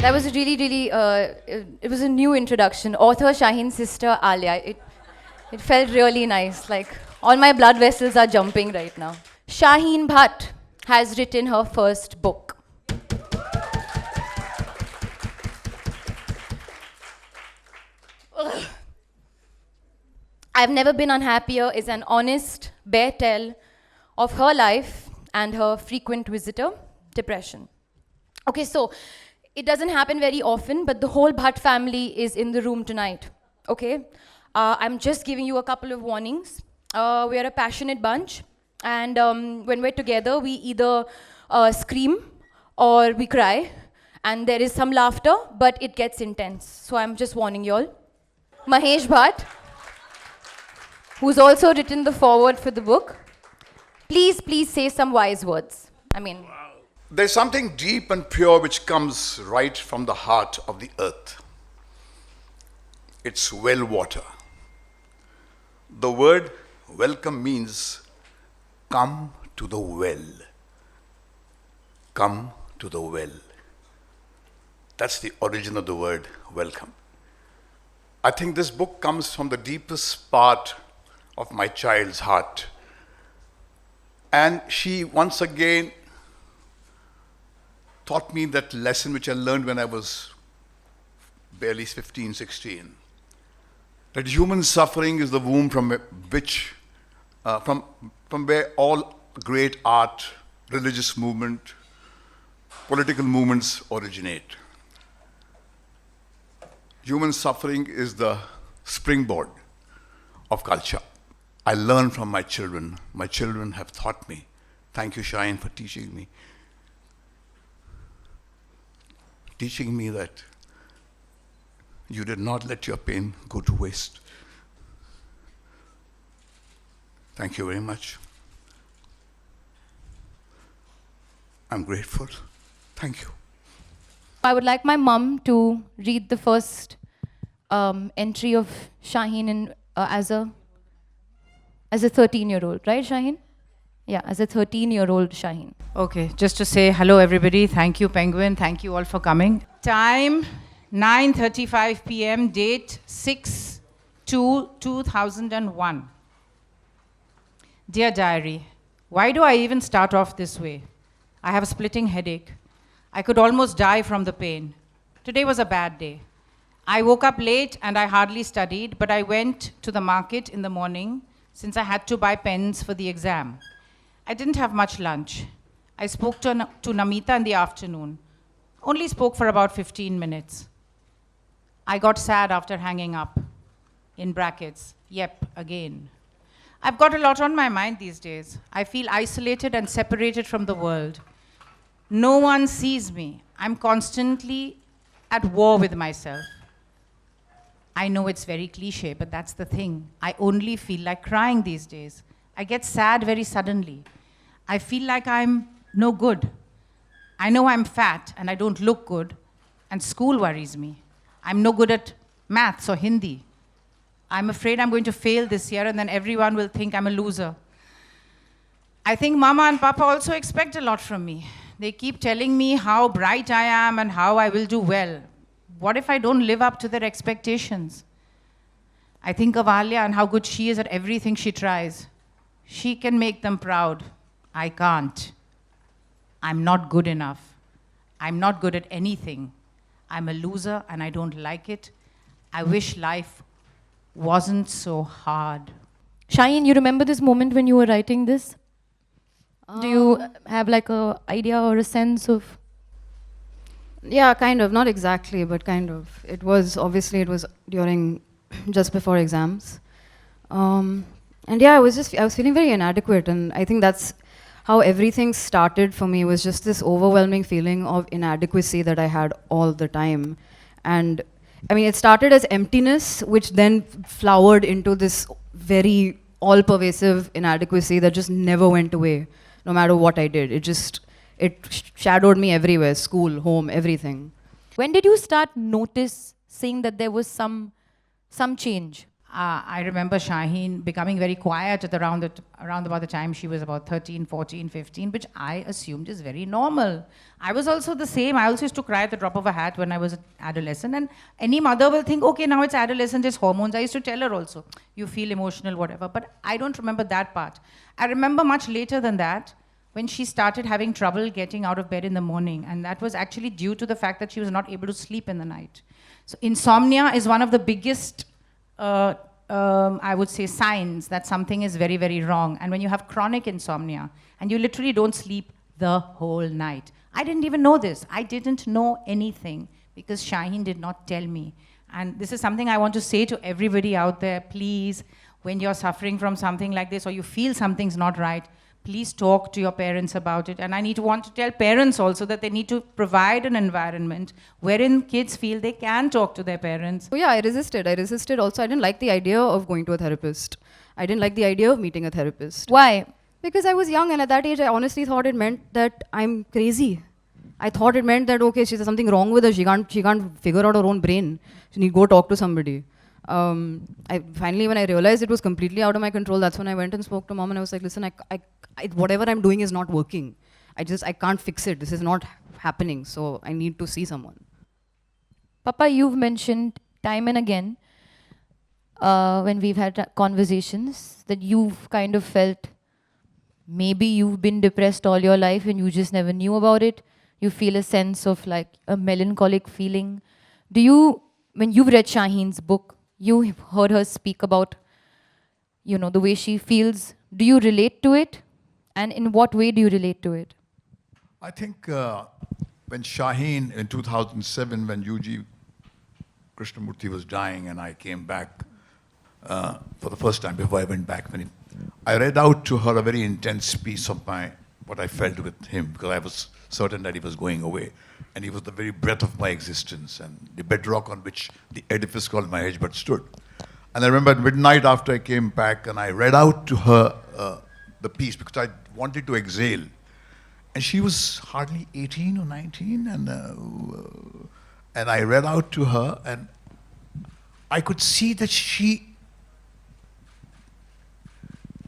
That was a it was a new introduction. Author Shaheen's sister Alia. It felt really nice. Like, all my blood vessels are jumping right now. Shaheen Bhatt has written her first book. Ugh. I've Never Been Unhappier is an honest, bare tale of her life and her frequent visitor, depression. Okay, so it doesn't happen very often, but the whole Bhatt family is in the room tonight, okay? I'm just giving you a couple of warnings. We're a passionate bunch, and when we're together, we either scream or we cry, and there is some laughter, but it gets intense. So I'm just warning you all. Mahesh Bhatt, who's also written the foreword for the book, please say some wise words. I mean... There's something deep and pure which comes right from the heart of the earth. It's well water. The word welcome means come to the well. Come to the well. That's the origin of the word welcome. I think this book comes from the deepest part of my child's heart. And she once again taught me that lesson which I learned when I was barely 15, 16. That human suffering is the womb from which, from where all great art, religious movement, political movements originate. Human suffering is the springboard of culture. I learn from my children. My children have taught me. Thank you, Shaheen, for teaching me. Teaching me that you did not let your pain go to waste. Thank you very much. I'm grateful. Thank you. I would like my mum to read the first entry of Shaheen in, as a 13-year-old, right, Shaheen? Yeah, as a 13-year-old Shaheen. Okay, just to say hello everybody. Thank you, Penguin. Thank you all for coming. Time 9:35 p.m. Date 6/2/2001. Dear Diary, why do I even start off this way? I have a splitting headache. I could almost die from the pain. Today was a bad day. I woke up late and I hardly studied, but I went to the market in the morning since I had to buy pens for the exam. I didn't have much lunch. I spoke to Namita in the afternoon. Only spoke for about 15 minutes. I got sad after hanging up. In brackets, yep, again. I've got a lot on my mind these days. I feel isolated and separated from the world. No one sees me. I'm constantly at war with myself. I know it's very cliche, but that's the thing. I only feel like crying these days. I get sad very suddenly. I feel like I'm no good. I know I'm fat and I don't look good, and school worries me. I'm no good at maths or Hindi. I'm afraid I'm going to fail this year and then everyone will think I'm a loser. I think Mama and Papa also expect a lot from me. They keep telling me how bright I am and how I will do well. What if I don't live up to their expectations? I think of Alia and how good she is at everything she tries. She can make them proud. I can't. I'm not good enough. I'm not good at anything. I'm a loser and I don't like it. I wish life wasn't so hard. Shaheen, you remember this moment when you were writing this? Do you have like a idea or a sense of? Yeah, kind of. Not exactly, but kind of. It was during, just before exams. And yeah, I was feeling very inadequate, and I think that's how everything started for me. It was just this overwhelming feeling of inadequacy that I had all the time. And I mean, it started as emptiness, which then flowered into this very all-pervasive inadequacy that just never went away, no matter what I did. It shadowed me everywhere, school, home, everything. When did you start noticing that there was some change? I remember Shaheen becoming very quiet at around about the time she was about 13, 14, 15, which I assumed is very normal. I was also the same. I also used to cry at the drop of a hat when I was an adolescent. And any mother will think, okay, now it's adolescent, it's hormones. I used to tell her also, you feel emotional, whatever. But I don't remember that part. I remember much later than that, when she started having trouble getting out of bed in the morning. And that was actually due to the fact that she was not able to sleep in the night. So insomnia is one of the biggest I would say signs that something is very, very wrong. And when you have chronic insomnia and you literally don't sleep the whole night. I didn't even know this. I didn't know anything because Shaheen did not tell me. And this is something I want to say to everybody out there. Please, when you're suffering from something like this or you feel something's not right, please talk to your parents about it. And I want to tell parents also that they need to provide an environment wherein kids feel they can talk to their parents. So yeah, I resisted. Also, I didn't like the idea of going to a therapist. I didn't like the idea of meeting a therapist. Why? Because I was young, and at that age, I honestly thought it meant that I'm crazy. I thought it meant that, okay, she's something wrong with her. She can't figure out her own brain. She need to go talk to somebody. Finally, when I realized it was completely out of my control, that's when I went and spoke to mom, and I was like, listen, whatever I'm doing is not working. I can't fix it. This is not happening. So I need to see someone. Papa, you've mentioned time and again when we've had conversations that you've kind of felt maybe you've been depressed all your life and you just never knew about it. You feel a sense of like a melancholic feeling. When you've read Shaheen's book, you heard her speak about, the way she feels. Do you relate to it? And in what way do you relate to it? I think when Shaheen, in 2007, when UG Krishnamurti was dying and I came back for the first time before I went back, I read out to her a very intense piece of what I felt with him, because I was certain that he was going away. And he was the very breath of my existence and the bedrock on which the edifice called Mahesh Bhatt stood. And I remember at midnight after I came back and I read out to her the piece because I wanted to exhale. And she was hardly 18 or 19 and I read out to her and I could see that she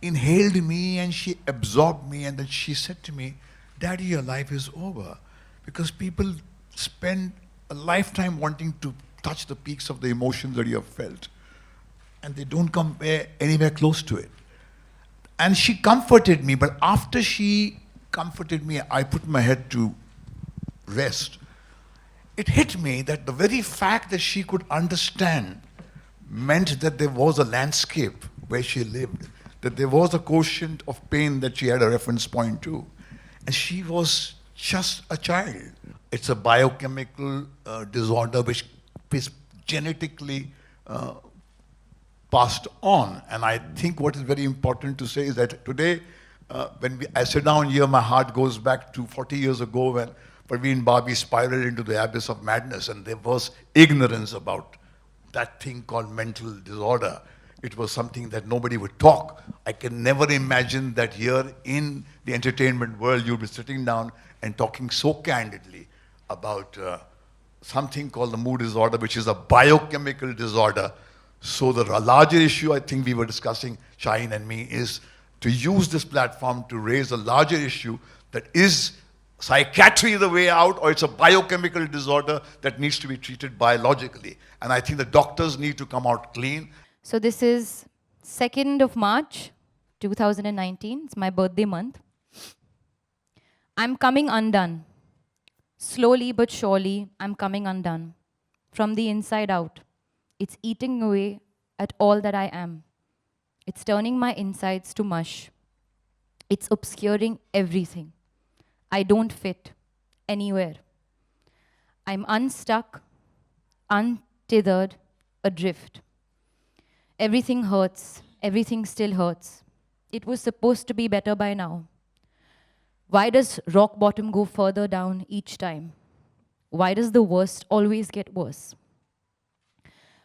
inhaled me and she absorbed me, and then she said to me, Daddy, your life is over. Because people spend a lifetime wanting to touch the peaks of the emotions that you have felt. And they don't come anywhere close to it. And she comforted me, but after she comforted me, I put my head to rest. It hit me that the very fact that she could understand meant that there was a landscape where she lived, that there was a quotient of pain that she had a reference point to. And she was just a child. It's a biochemical disorder which is genetically passed on. And I think what is very important to say is that today, I sit down here, my heart goes back to 40 years ago when Parveen Babi spiraled into the abyss of madness, and there was ignorance about that thing called mental disorder. It was something that nobody would talk. I can never imagine that here in the entertainment world, you'll be sitting down and talking so candidly about something called the mood disorder, which is a biochemical disorder. So the larger issue I think we were discussing, Shaheen and me, is to use this platform to raise a larger issue that is psychiatry the way out, or it's a biochemical disorder that needs to be treated biologically. And I think the doctors need to come out clean. So this is 2nd of March, 2019. It's my birthday month. I'm coming undone. Slowly but surely, I'm coming undone. From the inside out. It's eating away at all that I am. It's turning my insides to mush. It's obscuring everything. I don't fit anywhere. I'm unstuck, untethered, adrift. Everything hurts. Everything still hurts. It was supposed to be better by now. Why does rock bottom go further down each time? Why does the worst always get worse?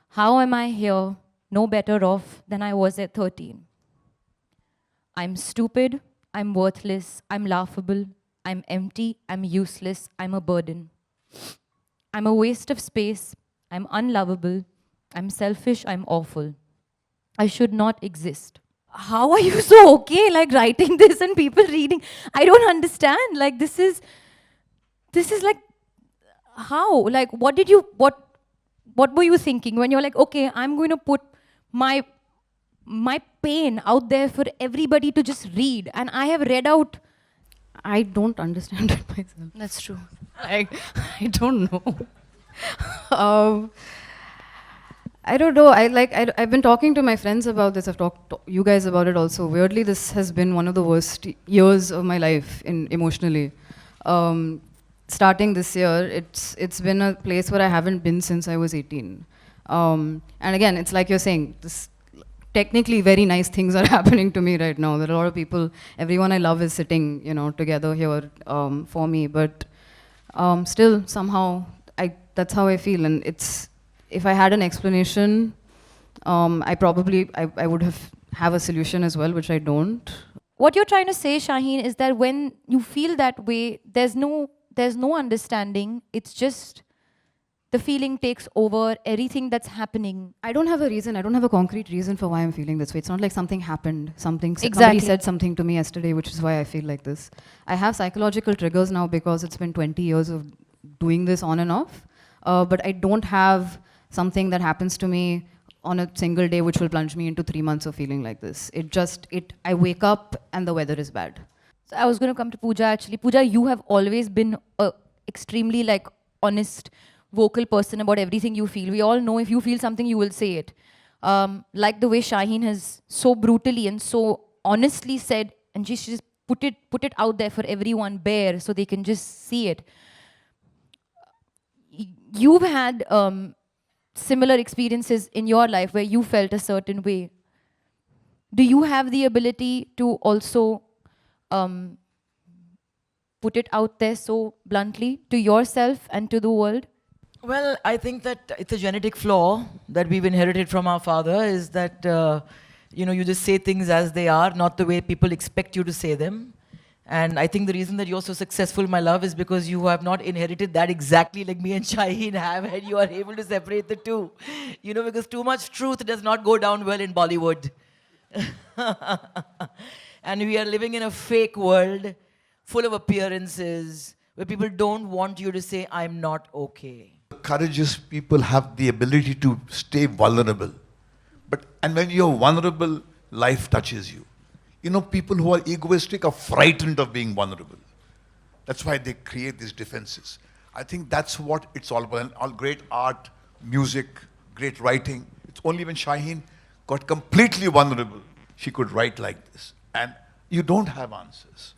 How am I here no better off than I was at 13? I'm stupid, I'm worthless, I'm laughable, I'm empty, I'm useless, I'm a burden. I'm a waste of space, I'm unlovable, I'm selfish, I'm awful. I should not exist. How are you so okay, like writing this and people reading? I don't understand. Like this is like, how? Like, what were you thinking when you're like, okay, I'm going to put my pain out there for everybody to just read, and I have read out. I don't understand it myself. That's true. Like, I don't know. um, I don't know. I've been talking to my friends about this. I've talked to you guys about it also. Weirdly, this has been one of the worst years of my life emotionally. Starting this year, it's been a place where I haven't been since I was 18. And again, it's like you're saying, this technically very nice things are happening to me right now. There are a lot of people, everyone I love is sitting, together here for me. But still, somehow, that's how I feel. And if I had an explanation, I would have a solution as well, which I don't. What you're trying to say, Shaheen, is that when you feel that way, there's no understanding. It's just the feeling takes over everything that's happening. I don't have a reason. I don't have a concrete reason for why I'm feeling this way. It's not like something happened. Somebody Exactly. said something to me yesterday, which is why I feel like this. I have psychological triggers now because it's been 20 years of doing this on and off. But I don't have something that happens to me on a single day which will plunge me into 3 months of feeling like this. I wake up and the weather is bad. So I was going to come to Pooja actually. Pooja, you have always been a extremely like honest, vocal person about everything you feel. We all know if you feel something, you will say it. Like the way Shaheen has so brutally and so honestly said, and she just put it out there for everyone bare so they can just see it. You've had similar experiences in your life where you felt a certain way. Do you have the ability to also put it out there so bluntly to yourself and to the world? Well, I think that it's a genetic flaw that we've inherited from our father, is that, you just say things as they are, not the way people expect you to say them. And I think the reason that you're so successful, my love, is because you have not inherited that exactly like me and Shaheen have, and you are able to separate the two. Because too much truth does not go down well in Bollywood. And we are living in a fake world full of appearances where people don't want you to say, I'm not okay. Courageous people have the ability to stay vulnerable. And when you're vulnerable, life touches you. People who are egoistic are frightened of being vulnerable. That's why they create these defenses. I think that's what it's all about. And all great art, music, great writing. It's only when Shaheen got completely vulnerable, she could write like this. And you don't have answers.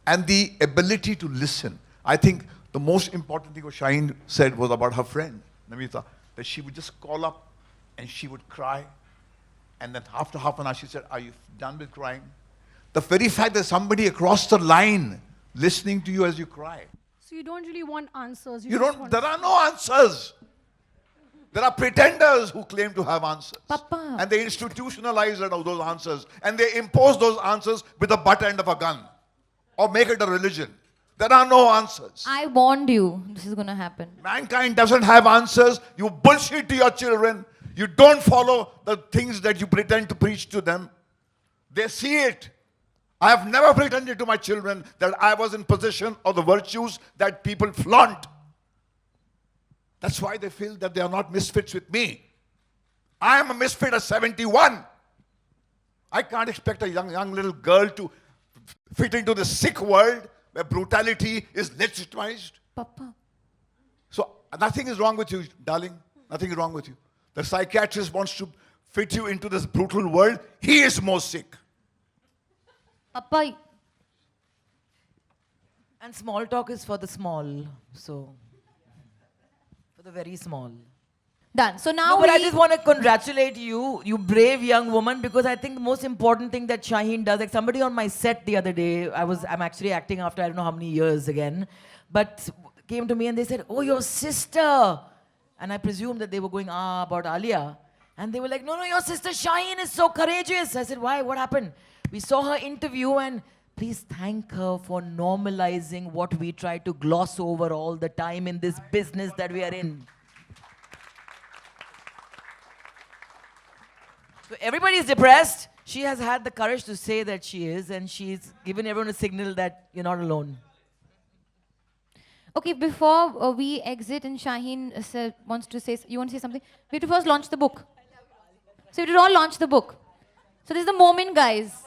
And the ability to listen. I think the most important thing what Shaheen said was about her friend, Namita, that she would just call up and she would cry. And then after half an hour, she said, are you done with crying? The very fact that somebody across the line listening to you as you cry. So you don't really want answers. There are no answers. There are pretenders who claim to have answers. Papa. And they institutionalize those answers. And they impose those answers with the butt end of a gun. Or make it a religion. There are no answers. I warned you this is going to happen. Mankind doesn't have answers. You bullshit to your children. You don't follow the things that you pretend to preach to them. They see it. I have never pretended to my children that I was in possession of the virtues that people flaunt. That's why they feel that they are not misfits with me. I am a misfit at 71. I can't expect a young little girl to fit into the sick world where brutality is legitimized. Papa. So nothing is wrong with you, darling. Nothing is wrong with you. The psychiatrist wants to fit you into this brutal world. He is more sick. Papa. And small talk is for the small, so for the very small. Done. So now But I just want to congratulate you, you brave young woman, because I think the most important thing that Shaheen does, like somebody on my set the other day, I'm actually acting after I don't know how many years again, but came to me and they said, oh, your sister. And I presumed that they were going, about Alia. And they were like, no, your sister Shaheen is so courageous. I said, why? What happened? We saw her interview and please thank her for normalizing what we try to gloss over all the time in this business that we are in. So everybody is depressed. She has had the courage to say that she is, and she's given everyone a signal that you're not alone. Okay, before we exit and Shaheen wants to say, you want to say something? We have to first launch the book. So we have to all launch the book. So this is the moment, guys.